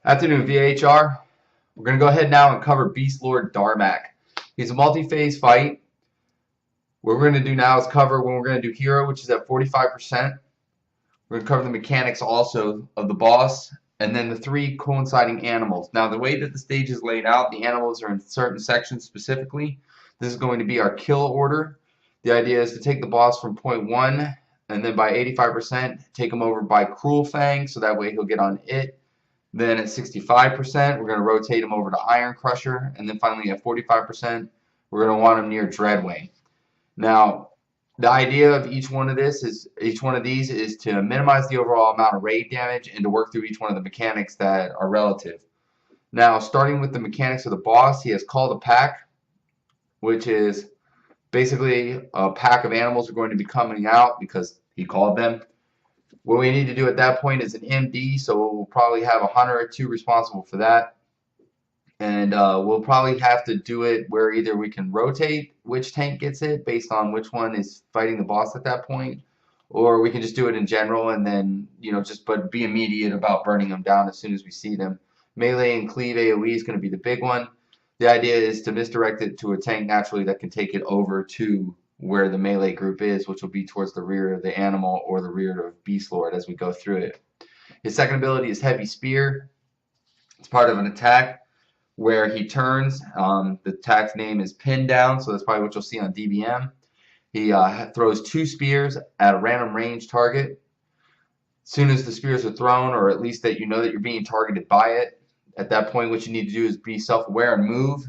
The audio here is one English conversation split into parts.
Afternoon, VHR. We're going to go ahead now and cover Beastlord Darmac. He's a multi-phase fight. What we're going to do now is cover when we're going to do Hero, which is at 45%. We're going to cover the mechanics also of the boss, and then the three coinciding animals. Now, the way that the stage is laid out, the animals are in certain sections specifically. This is going to be our kill order. The idea is to take the boss from point 1, and then by 85%, take him over by Cruel Fang, so that way he'll get on it. Then at 65%, we're going to rotate him over to Iron Crusher. And then finally at 45%, we're going to want him near Dreadwing. Now, the idea of each one of these is to minimize the overall amount of raid damage and to work through each one of the mechanics that are relative. Now, starting with the mechanics of the boss, he has Call the Pack, which is basically a pack of animals are going to be coming out because he called them. What we need to do at that point is an MD, so we'll probably have a hunter or two responsible for that. And we'll probably have to do it where either we can rotate which tank gets it based on which one is fighting the boss at that point, or we can just do it in general and then, but be immediate about burning them down as soon as we see them. Melee and cleave AoE is going to be the big one. The idea is to misdirect it to a tank naturally that can take it over to where the melee group is, which will be towards the rear of the animal or the rear of Beastlord as we go through it. His second ability is Heavy Spear. It's part of an attack where he turns. The attack's name is Pin Down, so that's probably what you'll see on DBM. He throws 2 spears at a random range target. As soon as the spears are thrown, or at least that you know that you're being targeted by it, at that point what you need to do is be self-aware and move.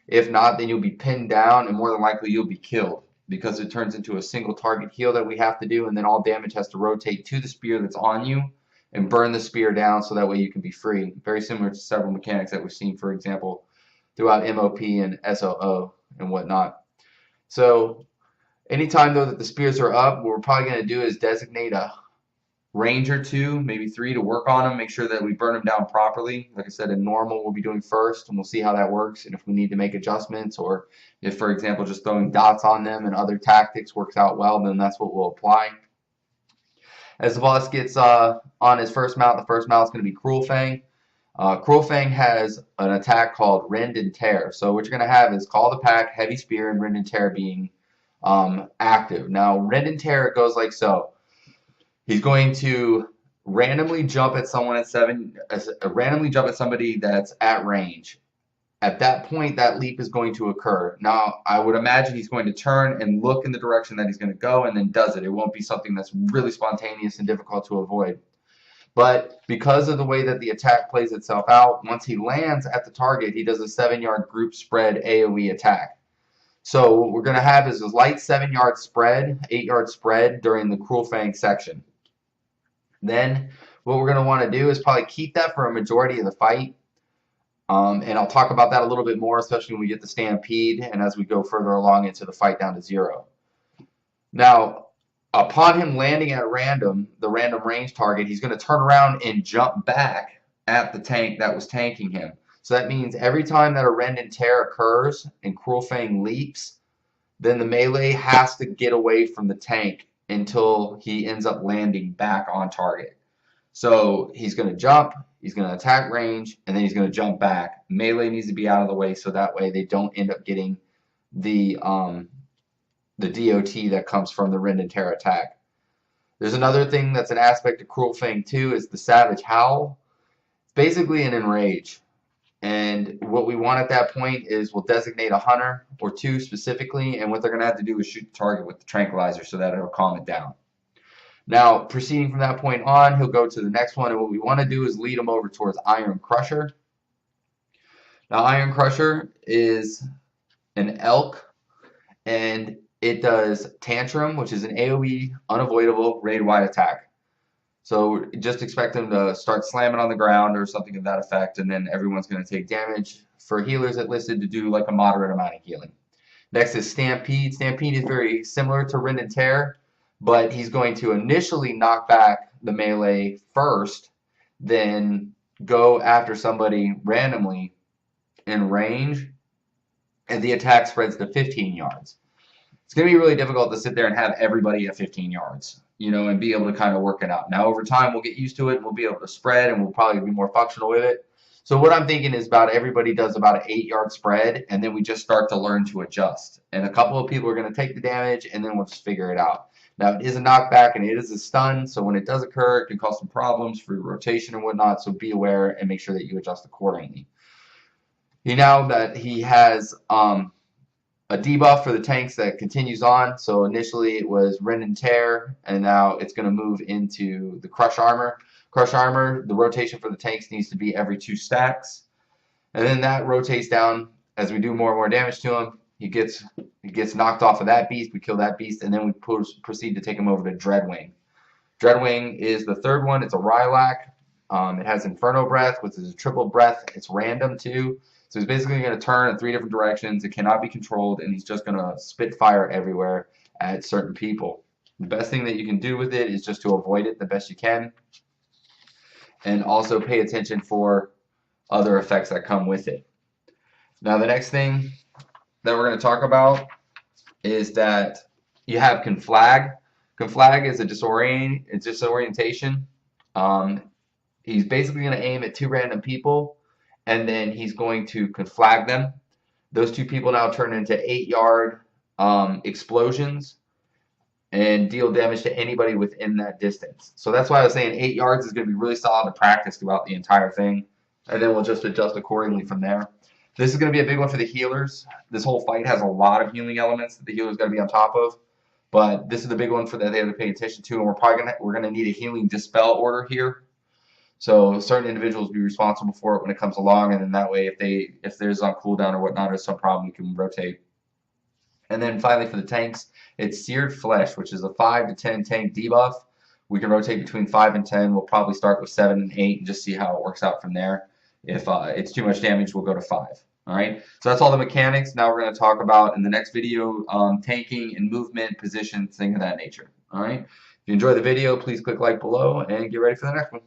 If not, then you'll be pinned down and more than likely you'll be killed because it turns into a single target heal that we have to do, and then all damage has to rotate to the spear that's on you and burn the spear down so that way you can be free. Very similar to several mechanics that we've seen, for example, throughout MOP and SOO and whatnot. So anytime though that the spears are up, what we're probably going to do is designate a range or 2, maybe 3 to work on them, make sure that we burn them down properly. Like I said, in normal we'll be doing first, and we'll see how that works, and if we need to make adjustments, or if, for example, just throwing dots on them and other tactics works out well, then that's what we'll apply. As the boss gets on his first mount, the first mount is going to be Cruel Fang. Cruel Fang has an attack called Rend and Tear. So what you're going to have is Call the Pack, Heavy Spear, and Rend and Tear being active. Now, Rend and Tear, it goes like so. He's going to randomly jump at somebody that's at range. At that point, that leap is going to occur. Now, I would imagine he's going to turn and look in the direction that he's going to go and then does it. It won't be something that's really spontaneous and difficult to avoid. But because of the way that the attack plays itself out, once he lands at the target, he does a 7-yard group spread AoE attack. So what we're going to have is a light 7-yard spread, 8-yard spread during the Cruel Fang section. Then what we're going to want to do is probably keep that for a majority of the fight. And I'll talk about that a little bit more, especially when we get the Stampede and as we go further along into the fight down to 0. Now, upon him landing at the random range target, he's going to turn around and jump back at the tank that was tanking him. So that means every time that a Rend and Tear occurs and Cruel Fang leaps, then the melee has to get away from the tank until he ends up landing back on target. So he's going to jump, he's going to attack range, and then he's going to jump back. Melee needs to be out of the way so that way they don't end up getting the DOT that comes from the Rend and Tear attack. There's another thing that's an aspect of Cruel Fang too, is the Savage Howl. It's basically an enrage. And what we want at that point is we'll designate a hunter or 2 specifically, and what they're going to have to do is shoot the target with the tranquilizer so that it'll calm it down. Now, proceeding from that point on, he'll go to the next one, and what we want to do is lead him over towards Iron Crusher. Now, Iron Crusher is an elk, and it does Tantrum, which is an AoE unavoidable raid-wide attack. So just expect them to start slamming on the ground or something of that effect, and then everyone's going to take damage. For healers, it listed to do like a moderate amount of healing. Next is Stampede. Stampede is very similar to Rend and Tear, but he's going to initially knock back the melee first, then go after somebody randomly in range, and the attack spreads to 15 yards. it's going to be really difficult to sit there and have everybody at 15 yards, you know, and be able to kind of work it out. Now, over time, we'll get used to it, and we'll be able to spread, and we'll probably be more functional with it. So what I'm thinking is about everybody does about an 8-yard spread, and then we just start to learn to adjust. And a couple of people are going to take the damage, and then we'll just figure it out. Now, it is a knockback, and it is a stun, so when it does occur, it can cause some problems for your rotation and whatnot, so be aware and make sure that you adjust accordingly. Now that he has a debuff for the tanks that continues on. So initially it was Rend and Tear, and now it's going to move into the Crush Armor. Crush Armor, the rotation for the tanks needs to be every 2 stacks. And then that rotates down as we do more and more damage to him. He gets knocked off of that beast. We kill that beast, and then we proceed to take him over to Dreadwing. Dreadwing is the third one. It's a Rylak. It has Inferno Breath, which is a triple breath. It's random too. So he's basically going to turn in 3 different directions. It cannot be controlled, and he's just going to spit fire everywhere at certain people. The best thing that you can do with it is just to avoid it the best you can, and also pay attention for other effects that come with it. Now, the next thing that we're going to talk about is that you have Conflag. Conflag is a disorientation. He's basically going to aim at 2 random people, and then he's going to conflag them. Those 2 people now turn into 8-yard explosions and deal damage to anybody within that distance. So that's why I was saying 8 yards is going to be really solid to practice throughout the entire thing, and then we'll just adjust accordingly from there. This is going to be a big one for the healers. This whole fight has a lot of healing elements that the healer's got to be on top of, but this is the big one for that they have to pay attention to, and we're going to need a healing dispel order here. So certain individuals will be responsible for it when it comes along, and then that way if there's on cooldown or whatnot or some problem, we can rotate. And then finally for the tanks, it's Seared Flesh, which is a 5 to 10 tank debuff. We can rotate between 5 and 10. We'll probably start with 7 and 8 and just see how it works out from there. If it's too much damage, we'll go to 5. All right, so that's all the mechanics. Now we're going to talk about in the next video tanking and movement, position, things of that nature. All right, if you enjoyed the video, please click like below and get ready for the next one.